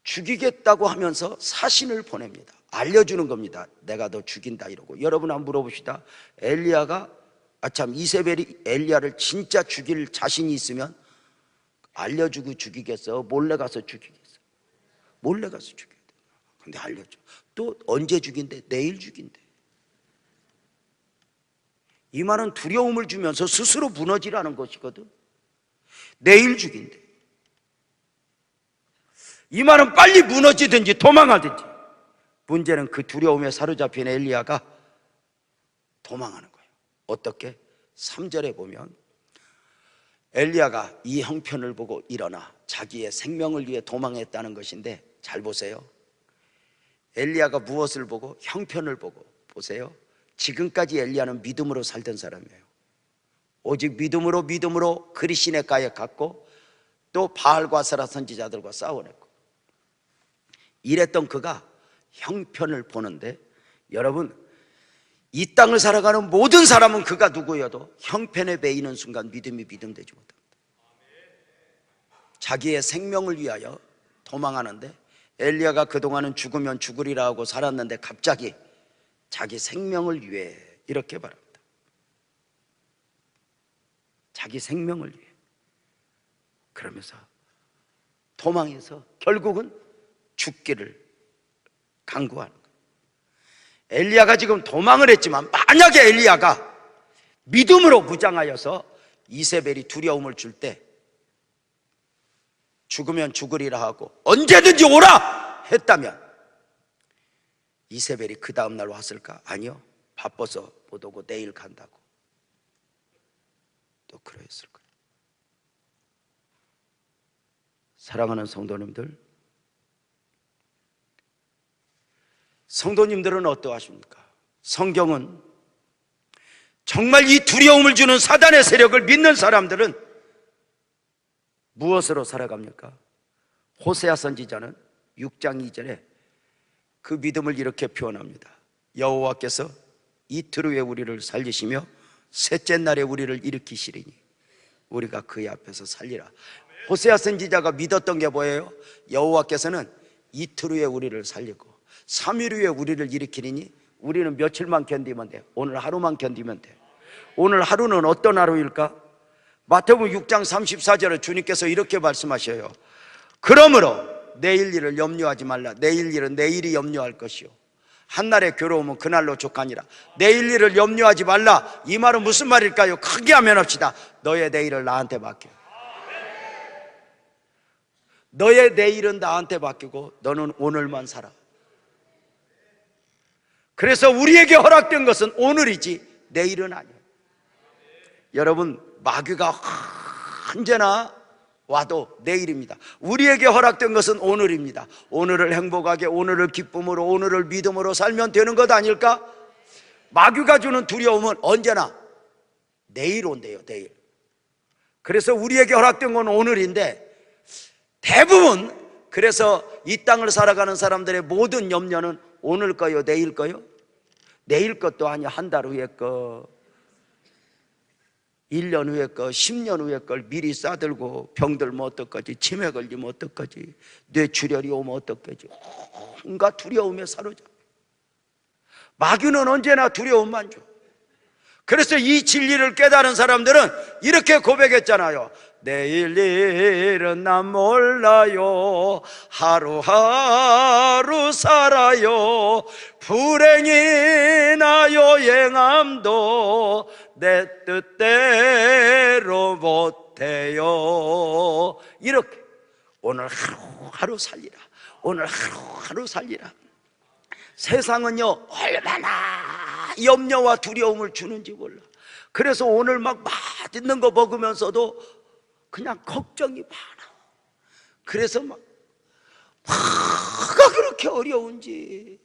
죽이겠다고 하면서 사신을 보냅니다. 알려주는 겁니다. 내가 너 죽인다 이러고. 여러분 한번 물어봅시다. 이세벨이 엘리야를 진짜 죽일 자신이 있으면 알려주고 죽이겠어? 몰래 가서 죽이겠어? 몰래 가서 죽여야 돼. 근데 알려줘. 또 언제 죽인대? 내일 죽인대. 이 말은 두려움을 주면서 스스로 무너지라는 것이거든. 내일 죽인대. 이 말은 빨리 무너지든지 도망하든지. 문제는 그 두려움에 사로잡힌 엘리야가 도망하는 거예요. 어떻게? 3절에 보면 엘리야가 이 형편을 보고 일어나 자기의 생명을 위해 도망했다는 것인데, 잘 보세요. 엘리야가 무엇을 보고? 형편을 보고. 보세요. 지금까지 엘리야는 믿음으로 살던 사람이에요. 오직 믿음으로 그리시네가에 갔고 또 바알과 아세라 선지자들과 싸워냈고 이랬던 그가 형편을 보는데, 여러분, 이 땅을 살아가는 모든 사람은 그가 누구여도 형편에 매이는 순간 믿음이 믿음되지 못합니다. 자기의 생명을 위하여 도망하는데, 엘리야가 그동안은 죽으면 죽으리라 하고 살았는데 갑자기 자기 생명을 위해 이렇게 말합니다. 자기 생명을 위해. 그러면서 도망해서 결국은 죽기를 강구하는 거예요. 엘리야가 지금 도망을 했지만 만약에 엘리야가 믿음으로 무장하여서 이세벨이 두려움을 줄 때 죽으면 죽으리라 하고 언제든지 오라 했다면 이세벨이 그 다음날 왔을까? 아니요. 바빠서 못 오고 내일 간다고 또 그러했을 거예요. 사랑하는 성도님들, 성도님들은 어떠하십니까? 성경은 정말 이 두려움을 주는 사단의 세력을 믿는 사람들은 무엇으로 살아갑니까? 호세아 선지자는 6장 2절에 그 믿음을 이렇게 표현합니다. 여호와께서 이틀 후에 우리를 살리시며 셋째 날에 우리를 일으키시리니 우리가 그의 앞에서 살리라. 호세아 선지자가 믿었던 게 뭐예요? 여호와께서는 이틀 후에 우리를 살리고 3일 후에 우리를 일으키리니 우리는 며칠만 견디면 돼요. 오늘 하루만 견디면 돼요. 오늘 하루는 어떤 하루일까? 마태복음 6장 34절에 주님께서 이렇게 말씀하셔요. 그러므로 내일 일을 염려하지 말라. 내일 일은 내일이 염려할 것이요 한날의 괴로움은 그날로 족하니라. 내일 일을 염려하지 말라. 이 말은 무슨 말일까요? 크게 하면 합시다. 너의 내일을 나한테 맡겨. 너의 내일은 나한테 맡기고 너는 오늘만 살아. 그래서 우리에게 허락된 것은 오늘이지 내일은 아니에요. 여러분, 마귀가 언제나 와도 내일입니다. 우리에게 허락된 것은 오늘입니다. 오늘을 행복하게, 오늘을 기쁨으로, 오늘을 믿음으로 살면 되는 것 아닐까? 마귀가 주는 두려움은 언제나 내일 온대요. 내일. 그래서 우리에게 허락된 건 오늘인데 대부분, 그래서 이 땅을 살아가는 사람들의 모든 염려는 오늘 거요, 내일 거요? 내일 것도 아니야. 한 달 후에 거, 1년 후에 거, 10년 후에 걸 미리 싸들고 병들면 어떡하지? 치매 걸리면 어떡하지? 뇌출혈이 오면 어떡하지? 온갖 두려움에 사로잡혀. 마귀는 언제나 두려움만 줘. 그래서 이 진리를 깨달은 사람들은 이렇게 고백했잖아요. 내일 일은 난 몰라요. 하루하루 살아요. 불행이나 요행함도 내 뜻대로 못해요. 이렇게 오늘 하루하루 살리라. 오늘 하루하루 살리라. 세상은요 얼마나 염려와 두려움을 주는지 몰라. 그래서 오늘 막 맛있는 거 먹으면서도 그냥 걱정이 많아. 그래서 뭐가 그렇게 어려운지.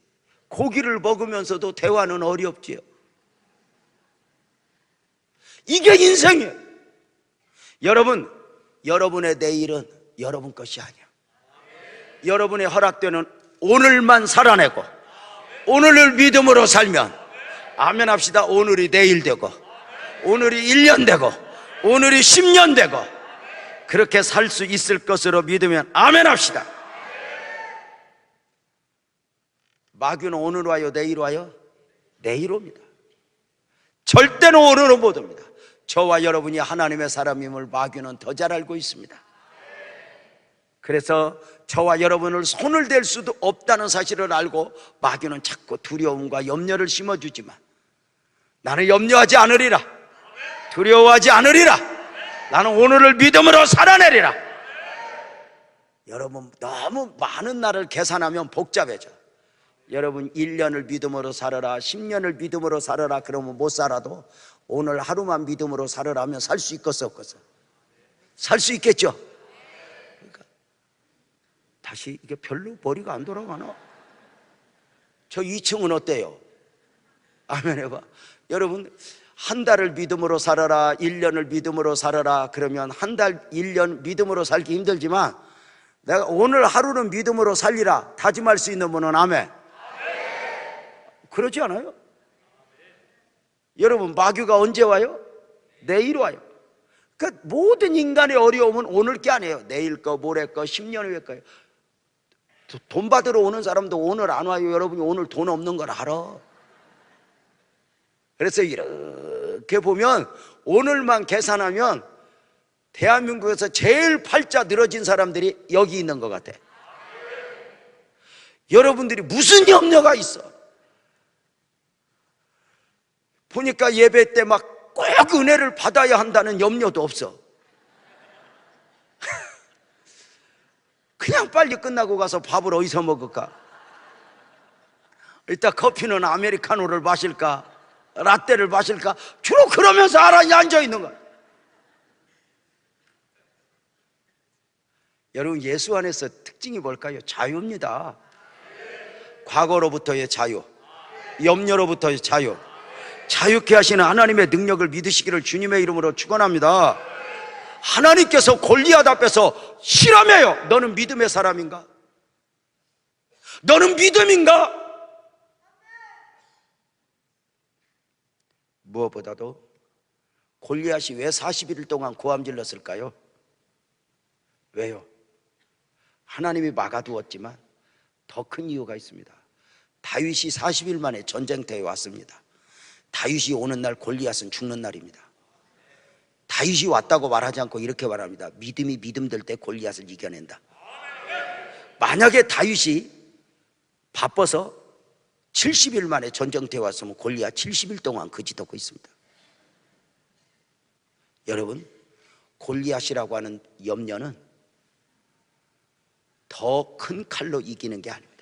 고기를 먹으면서도 대화는 어렵지요. 이게 인생이에요. 여러분, 여러분의 내일은 여러분 것이 아니야. 여러분의 허락되는 오늘만 살아내고 오늘을 믿음으로 살면, 아멘 합시다. 오늘이 내일 되고 오늘이 1년 되고 오늘이 10년 되고 그렇게 살 수 있을 것으로 믿으면 아멘 합시다. 마귀는 오늘 와요, 내일 와요? 내일 옵니다. 절대로 오늘은 못 옵니다. 저와 여러분이 하나님의 사람임을 마귀는 더 잘 알고 있습니다. 그래서 저와 여러분을 손을 댈 수도 없다는 사실을 알고 마귀는 자꾸 두려움과 염려를 심어주지만, 나는 염려하지 않으리라, 두려워하지 않으리라, 나는 오늘을 믿음으로 살아내리라. 여러분, 너무 많은 날을 계산하면 복잡해져. 여러분 1년을 믿음으로 살아라, 10년을 믿음으로 살아라 그러면 못 살아도 오늘 하루만 믿음으로 살아라 하면 살 수 있겠어 없겠어? 살 수 있겠죠? 그러니까 다시 이게 별로 머리가 안 돌아가나? 저 2층은 어때요? 아멘 해봐. 여러분 한 달을 믿음으로 살아라, 1년을 믿음으로 살아라 그러면 한 달, 1년 믿음으로 살기 힘들지만, 내가 오늘 하루는 믿음으로 살리라 다짐할 수 있는 분은 아멘. 그러지 않아요? 여러분 마귀가 언제 와요? 내일 와요. 그러니까 모든 인간의 어려움은 오늘 게 아니에요. 내일 거, 모레 거, 10년 후에 거예요. 돈 받으러 오는 사람도 오늘 안 와요. 여러분이 오늘 돈 없는 걸 알아. 그래서 이렇게 보면 오늘만 계산하면 대한민국에서 제일 팔자 늘어진 사람들이 여기 있는 것 같아. 여러분들이 무슨 염려가 있어? 보니까 예배 때 막 꼭 은혜를 받아야 한다는 염려도 없어. 그냥 빨리 끝나고 가서 밥을 어디서 먹을까? 이따 커피는 아메리카노를 마실까? 라떼를 마실까? 주로 그러면서 알아니 앉아있는 거야. 여러분 예수 안에서 특징이 뭘까요? 자유입니다. 과거로부터의 자유, 염려로부터의 자유, 자유케 하시는 하나님의 능력을 믿으시기를 주님의 이름으로 축원합니다. 하나님께서 골리앗 앞에서 실험해요. 너는 믿음의 사람인가? 너는 믿음인가? 무엇보다도 골리앗이 왜 41일 동안 고함 질렀을까요? 왜요? 하나님이 막아두었지만 더 큰 이유가 있습니다. 다윗이 40일 만에 전쟁터에 왔습니다. 다윗이 오는 날 골리앗은 죽는 날입니다. 다윗이 왔다고 말하지 않고 이렇게 말합니다. 믿음이 믿음 될 때 골리앗을 이겨낸다. 만약에 다윗이 바빠서 70일 만에 전쟁터에 왔으면 골리앗 70일 동안 거짓하고 있습니다. 여러분 골리앗이라고 하는 염려는 더 큰 칼로 이기는 게 아닙니다.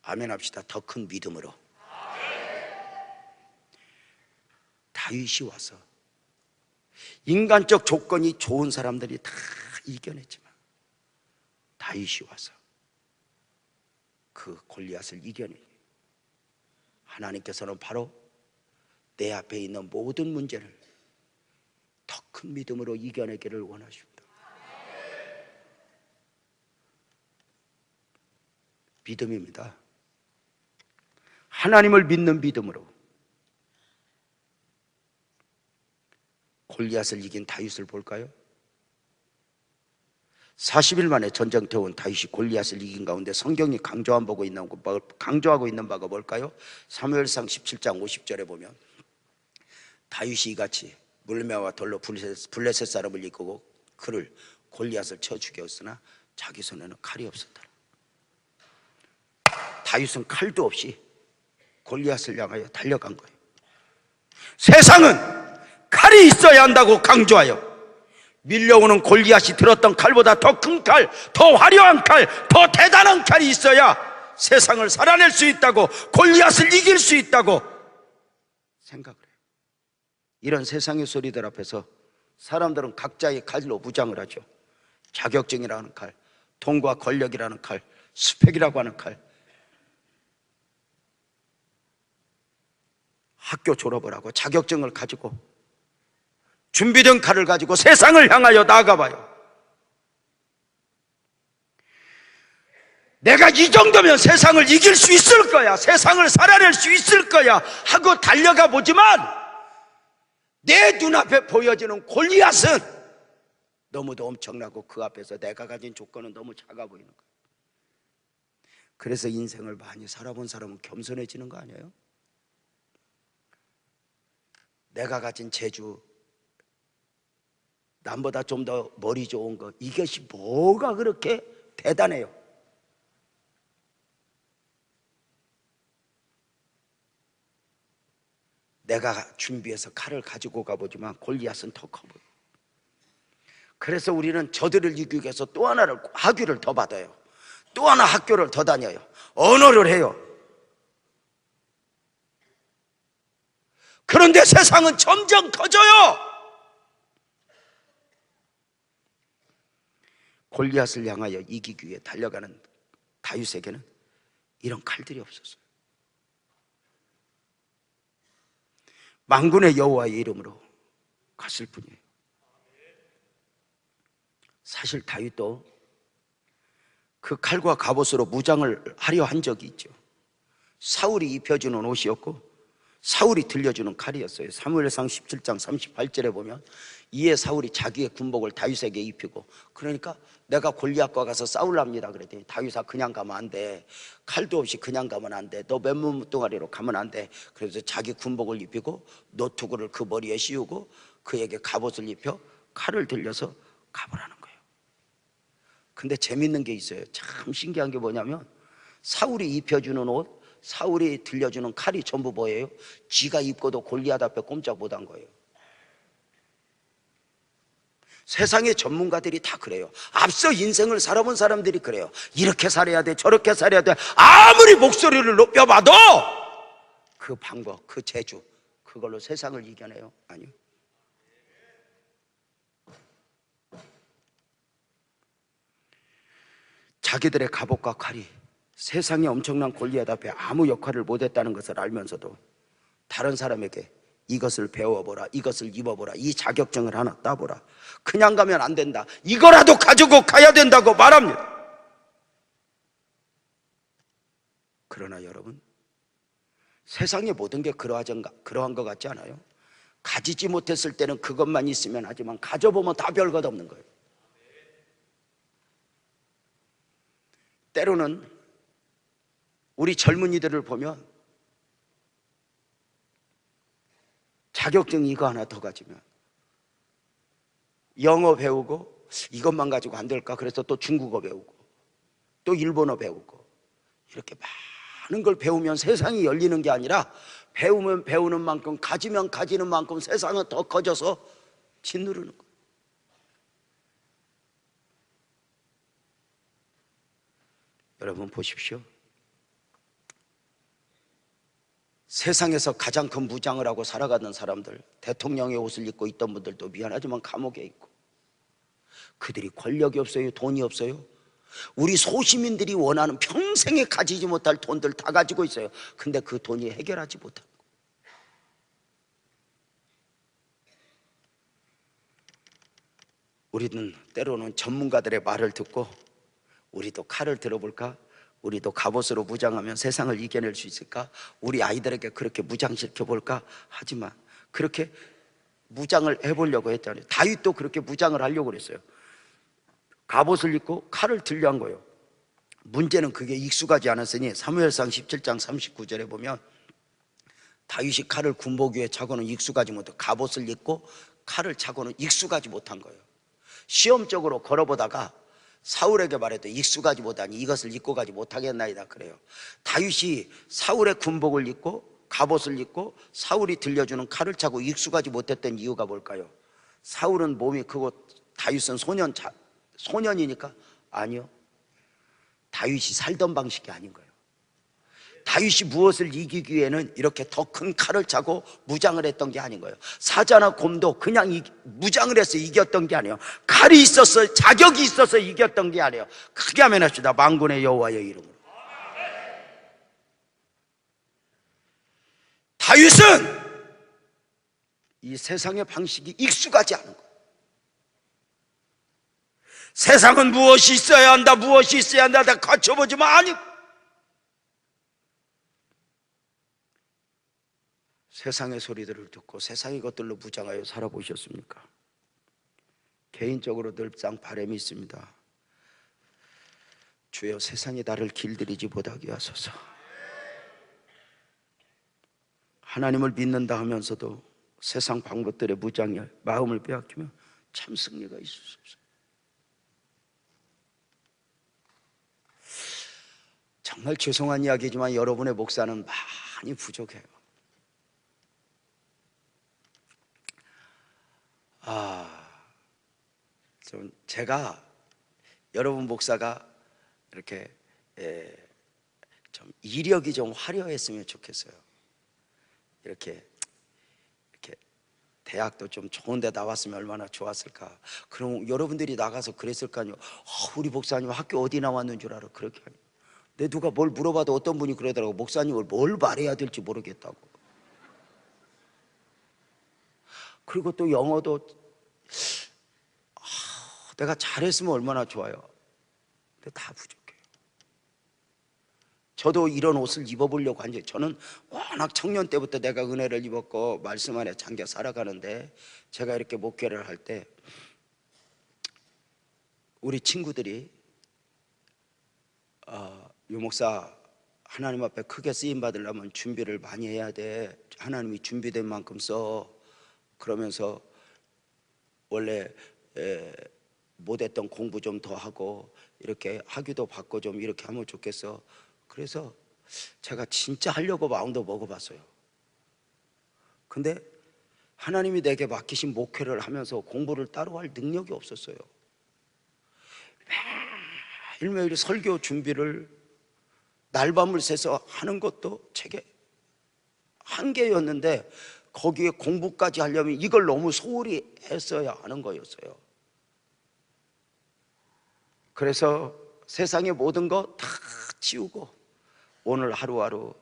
아멘 합시다. 더 큰 믿음으로. 다윗이 와서 인간적 조건이 좋은 사람들이 다 이겨냈지만 다윗이 와서 그 골리앗을 이겨내니 하나님께서는 바로 내 앞에 있는 모든 문제를 더 큰 믿음으로 이겨내기를 원하십니다. 믿음입니다. 하나님을 믿는 믿음으로 골리앗을 이긴 다윗을 볼까요? 40일 만에 전쟁터에 온 다윗이 골리앗을 이긴 가운데 성경이 강조하고 있는 바가 뭘까요? 사무엘상 17장 50절에 보면 다윗이 이같이 물매와 돌로 블레셋 사람을 이끄고 그를 골리앗을 쳐 죽였으나 자기 손에는 칼이 없었다. 다윗은 칼도 없이 골리앗을 향하여 달려간 거예요. 세상은 칼이 있어야 한다고 강조하여 밀려오는 골리앗이 들었던 칼보다 더 큰 칼, 더 화려한 칼, 더 대단한 칼이 있어야 세상을 살아낼 수 있다고, 골리앗을 이길 수 있다고 생각을 해요. 이런 세상의 소리들 앞에서 사람들은 각자의 칼로 무장을 하죠. 자격증이라는 칼, 돈과 권력이라는 칼, 스펙이라고 하는 칼, 학교 졸업을 하고 자격증을 가지고 준비된 칼을 가지고 세상을 향하여 나아가봐요. 내가 이 정도면 세상을 이길 수 있을 거야, 세상을 살아낼 수 있을 거야 하고 달려가 보지만 내 눈앞에 보여지는 골리앗은 너무도 엄청나고 그 앞에서 내가 가진 조건은 너무 작아 보이는 거야. 그래서 인생을 많이 살아본 사람은 겸손해지는 거 아니에요? 내가 가진 재주, 남보다 좀 더 머리 좋은 거, 이것이 뭐가 그렇게 대단해요? 내가 준비해서 칼을 가지고 가보지만 골리앗은 더 커 보여요. 그래서 우리는 저들을 이기기 위해서 또 하나를 학위를 더 받아요. 또 하나 학교를 더 다녀요. 언어를 해요. 그런데 세상은 점점 커져요. 골리앗을 향하여 이기기 위해 달려가는 다윗에게는 이런 칼들이 없었어요. 만군의 여호와의 이름으로 갔을 뿐이에요. 사실 다윗도 그 칼과 갑옷으로 무장을 하려 한 적이 있죠. 사울이 입혀주는 옷이었고 사울이 들려주는 칼이었어요. 사무엘상 17장 38절에 보면 이에 사울이 자기의 군복을 다윗에게 입히고, 그러니까 내가 골리앗과 가서 싸우랍니다 그랬더니 다윗아, 그냥 가면 안 돼, 칼도 없이 그냥 가면 안 돼, 너 맨몸 뚱아리로 가면 안 돼. 그래서 자기 군복을 입히고 노투구를 그 머리에 씌우고 그에게 갑옷을 입혀 칼을 들려서 가보라는 거예요. 근데 재밌는 게 있어요. 참 신기한 게 뭐냐면 사울이 입혀주는 옷, 사울이 들려주는 칼이 전부 뭐예요? 쥐가 입고도 골리앗 앞에 꼼짝 못한 거예요. 세상의 전문가들이 다 그래요. 앞서 인생을 살아본 사람들이 그래요. 이렇게 살아야 돼, 저렇게 살아야 돼. 아무리 목소리를 높여봐도 그 방법, 그 재주, 그걸로 세상을 이겨내요? 아니요. 자기들의 갑옷과 칼이 세상의 엄청난 골리앗 앞에 아무 역할을 못했다는 것을 알면서도 다른 사람에게 이것을 배워보라, 이것을 입어보라, 이 자격증을 하나 따보라, 그냥 가면 안 된다, 이거라도 가지고 가야 된다고 말합니다. 그러나 여러분, 세상의 모든 게 그러한 것 같지 않아요? 가지지 못했을 때는 그것만 있으면 하지만 가져보면 다 별것 없는 거예요. 때로는 우리 젊은이들을 보면 자격증 이거 하나 더 가지면 영어 배우고 이것만 가지고 안 될까? 그래서 또 중국어 배우고 또 일본어 배우고 이렇게 많은 걸 배우면 세상이 열리는 게 아니라 배우면 배우는 만큼, 가지면 가지는 만큼 세상은 더 커져서 짓누르는 거예요. 여러분 보십시오. 세상에서 가장 큰 무장을 하고 살아가는 사람들, 대통령의 옷을 입고 있던 분들도 미안하지만 감옥에 있고, 그들이 권력이 없어요? 돈이 없어요? 우리 소시민들이 원하는 평생에 가지지 못할 돈들 다 가지고 있어요. 근데 그 돈이 해결하지 못하는 거예요. 우리는 때로는 전문가들의 말을 듣고 우리도 칼을 들어볼까? 우리도 갑옷으로 무장하면 세상을 이겨낼 수 있을까? 우리 아이들에게 그렇게 무장시켜볼까? 하지만 그렇게 무장을 해보려고 했잖아요. 다윗도 그렇게 무장을 하려고 그랬어요. 갑옷을 입고 칼을 들려 한 거예요. 문제는 그게 익숙하지 않았으니 사무엘상 17장 39절에 보면 다윗이 칼을 군복 위에 차고는 익숙하지 못해 갑옷을 입고 칼을 차고는 익숙하지 못한 거예요. 시험적으로 걸어보다가 사울에게 말해도 익숙하지 못하니 이것을 입고 가지 못하겠나이다 그래요. 다윗이 사울의 군복을 입고 갑옷을 입고 사울이 들려주는 칼을 차고 익숙하지 못했던 이유가 뭘까요? 사울은 몸이 크고 다윗은 소년이니까? 아니요, 다윗이 살던 방식이 아닌 거예요. 다윗이 무엇을 이기기 위해는 이렇게 더 큰 칼을 차고 무장을 했던 게 아닌 거예요. 사자나 곰도 그냥 무장을 해서 이겼던 게 아니에요. 칼이 있어서, 자격이 있어서 이겼던 게 아니에요. 크게 하면 합시다. 만군의 여호와의 이름으로. 다윗은 이 세상의 방식이 익숙하지 않은 거예요. 세상은 무엇이 있어야 한다, 무엇이 있어야 한다, 다 갖춰보지만 아니, 세상의 소리들을 듣고 세상의 것들로 무장하여 살아보셨습니까? 개인적으로 늘상 바람이 있습니다. 주여, 세상이 나를 길들이지 못하게 하소서. 하나님을 믿는다 하면서도 세상 방법들의 무장에 마음을 빼앗기면 참 승리가 있을 수 없어요. 정말 죄송한 이야기지만 여러분의 목사는 많이 부족해요. 제가 여러분 목사가 이렇게 좀 이력이 좀 화려했으면 좋겠어요. 이렇게 대학도 좀 좋은 데 나왔으면 얼마나 좋았을까. 그럼 여러분들이 나가서 그랬을 거 아니에요. 우리 목사님 학교 어디 나왔는 줄 알아? 그렇게 아니에요. 내 누가 뭘 물어봐도 어떤 분이 그러더라고. 목사님을 뭘 말해야 될지 모르겠다고. 그리고 또 영어도 내가 잘했으면 얼마나 좋아요. 근데 다 부족해요. 저도 이런 옷을 입어보려고 한 적, 저는 워낙 청년 때부터 내가 은혜를 입었고 말씀 안에 잠겨 살아가는데, 제가 이렇게 목회를 할 때 우리 친구들이 유 목사, 하나님 앞에 크게 쓰임 받으려면 준비를 많이 해야 돼. 하나님이 준비된 만큼 써. 그러면서 원래 못했던 공부 좀 더 하고 이렇게 학위도 받고 좀 이렇게 하면 좋겠어. 그래서 제가 진짜 하려고 마음도 먹어봤어요. 근데 하나님이 내게 맡기신 목회를 하면서 공부를 따로 할 능력이 없었어요. 매일매일 설교 준비를 날밤을 새서 하는 것도 책에 한계였는데, 거기에 공부까지 하려면 이걸 너무 소홀히 했어야 하는 거였어요. 그래서 세상의 모든 거 다 치우고 오늘 하루하루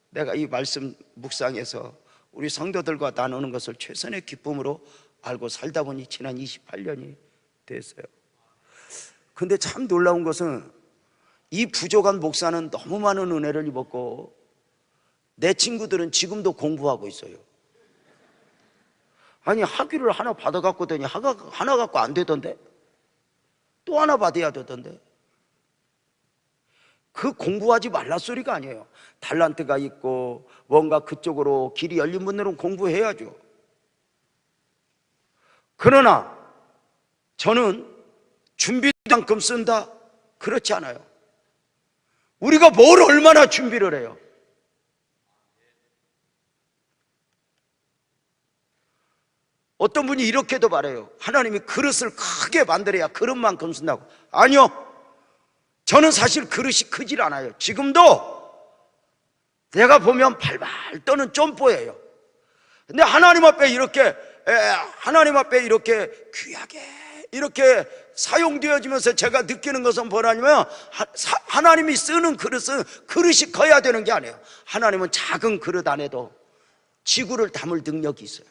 내가 이 말씀 묵상해서 우리 성도들과 나누는 것을 최선의 기쁨으로 알고 살다 보니 지난 28년이 됐어요. 근데 참 놀라운 것은 이 부족한 목사는 너무 많은 은혜를 입었고 내 친구들은 지금도 공부하고 있어요. 아니, 학위를 하나 받아갖고더니 하나 갖고 안 되던데, 또 하나 받아야 되던데. 그 공부하지 말라 소리가 아니에요. 달란트가 있고 뭔가 그쪽으로 길이 열린 분들은 공부해야죠. 그러나 저는 준비만큼 쓴다? 그렇지 않아요. 우리가 뭘 얼마나 준비를 해요? 어떤 분이 이렇게도 말해요. 하나님이 그릇을 크게 만들어야 그릇만큼 쓴다고. 아니요, 저는 사실 그릇이 크질 않아요. 지금도 내가 보면 발발 떠는 점포예요. 근데 하나님 앞에 이렇게 귀하게 이렇게 사용되어지면서 제가 느끼는 것은 뭐냐면, 하나님이 쓰는 그릇은 그릇이 커야 되는 게 아니에요. 하나님은 작은 그릇 안에도 지구를 담을 능력이 있어요.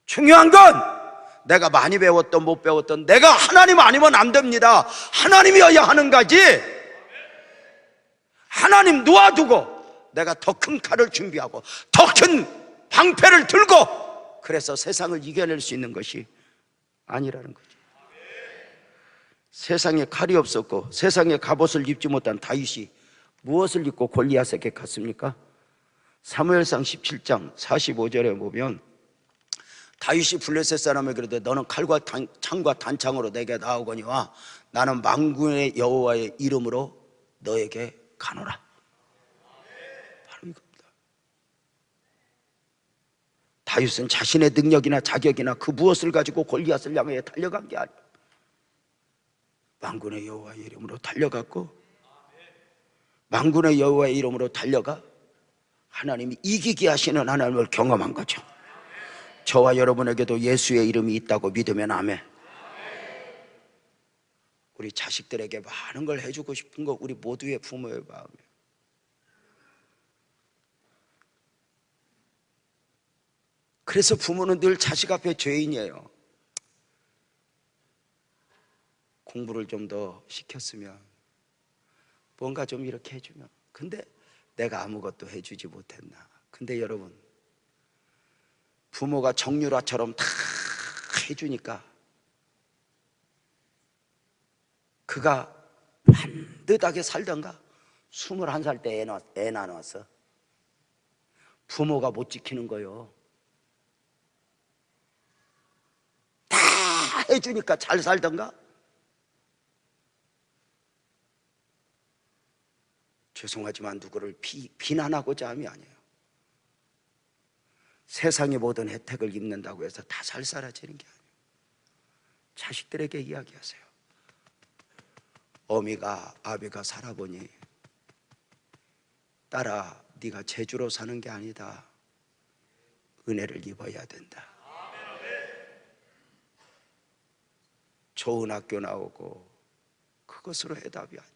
중요한 건 내가 많이 배웠던 못 배웠던, 내가 하나님 아니면 안 됩니다. 하나님이어야 하는 거지. 하나님 놓아두고 내가 더 큰 칼을 준비하고 더 큰 방패를 들고, 그래서 세상을 이겨낼 수 있는 것이 아니라는 거죠. 세상에 칼이 없었고 세상에 갑옷을 입지 못한 다윗이 무엇을 입고 골리앗에게 갔습니까? 사무엘상 17장 45절에 보면 다윗이 블레셋 사람에게 그러되 너는 칼과 창과 단창으로 내게 나오거니와 나는 만군의 여호와의 이름으로 너에게 가노라. 바로 이겁니다. 다윗은 자신의 능력이나 자격이나 그 무엇을 가지고 골리앗을 향해 달려간 게 아니에요. 만군의 여호와의 이름으로 달려갔고, 만군의 여호와의 이름으로 달려가 하나님이 이기게 하시는 하나님을 경험한 거죠. 저와 여러분에게도 예수의 이름이 있다고 믿으면 아멘. 우리 자식들에게 많은 걸 해주고 싶은 거 우리 모두의 부모의 마음이에요. 그래서 부모는 늘 자식 앞에 죄인이에요. 공부를 좀 더 시켰으면, 뭔가 좀 이렇게 해주면, 근데 내가 아무것도 해주지 못했나. 근데 여러분, 부모가 정유라처럼 다 해주니까 그가 반듯하게 살던가 21살 때 애 낳았어. 부모가 못 지키는 거요. 다 해주니까 잘 살던가. 죄송하지만 누구를 비난하고자 함이 아니에요. 세상의 모든 혜택을 입는다고 해서 다 잘 살아지는 게 아니에요. 자식들에게 이야기하세요. 어미가 아비가 살아보니 딸아, 네가 재주로 사는 게 아니다. 은혜를 입어야 된다. 좋은 학교 나오고 그것으로 해답이 아니에요.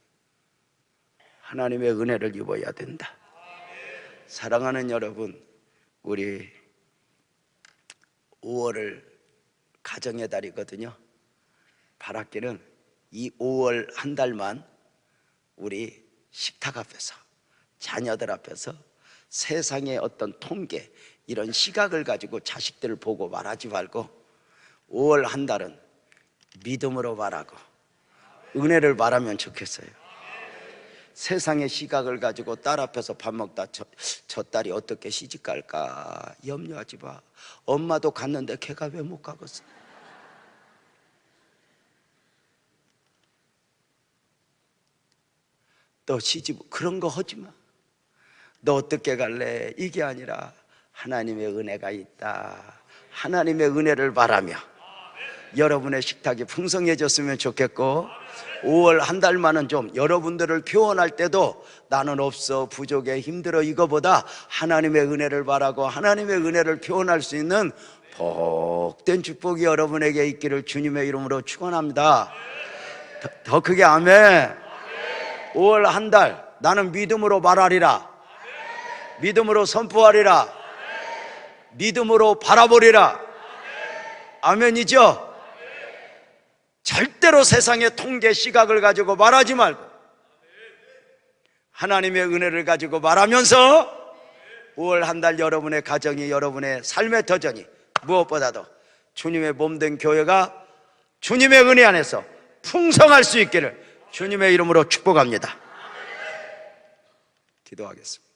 하나님의 은혜를 입어야 된다. 사랑하는 여러분, 우리 5월을 가정의 달이거든요. 바랄게는 이 5월 한 달만 우리 식탁 앞에서, 자녀들 앞에서 세상의 어떤 통계, 이런 시각을 가지고 자식들을 보고 말하지 말고 5월 한 달은 믿음으로 말하고 은혜를 말하면 좋겠어요. 세상의 시각을 가지고 딸 앞에서 밥 먹다 저 딸이 어떻게 시집 갈까 염려하지 마. 엄마도 갔는데 걔가 왜 못 가겠어? 너 시집 그런 거 하지 마. 너 어떻게 갈래? 이게 아니라 하나님의 은혜가 있다. 하나님의 은혜를 바라며 여러분의 식탁이 풍성해졌으면 좋겠고, 5월 한 달만은 좀 여러분들을 교훈할 때도 나는 없어, 부족해, 힘들어, 이거보다 하나님의 은혜를 바라고 하나님의 은혜를 표현할 수 있는 복된 축복이 여러분에게 있기를 주님의 이름으로 축원합니다. 더 크게 아멘. 5월 한 달 나는 믿음으로 말하리라, 믿음으로 선포하리라, 믿음으로 바라보리라. 아멘이죠? 절대로 세상의 통계 시각을 가지고 말하지 말고 하나님의 은혜를 가지고 말하면서 5월 한 달 여러분의 가정이, 여러분의 삶의 터전이 무엇보다도 주님의 몸된 교회가 주님의 은혜 안에서 풍성할 수 있기를 주님의 이름으로 축복합니다. 기도하겠습니다.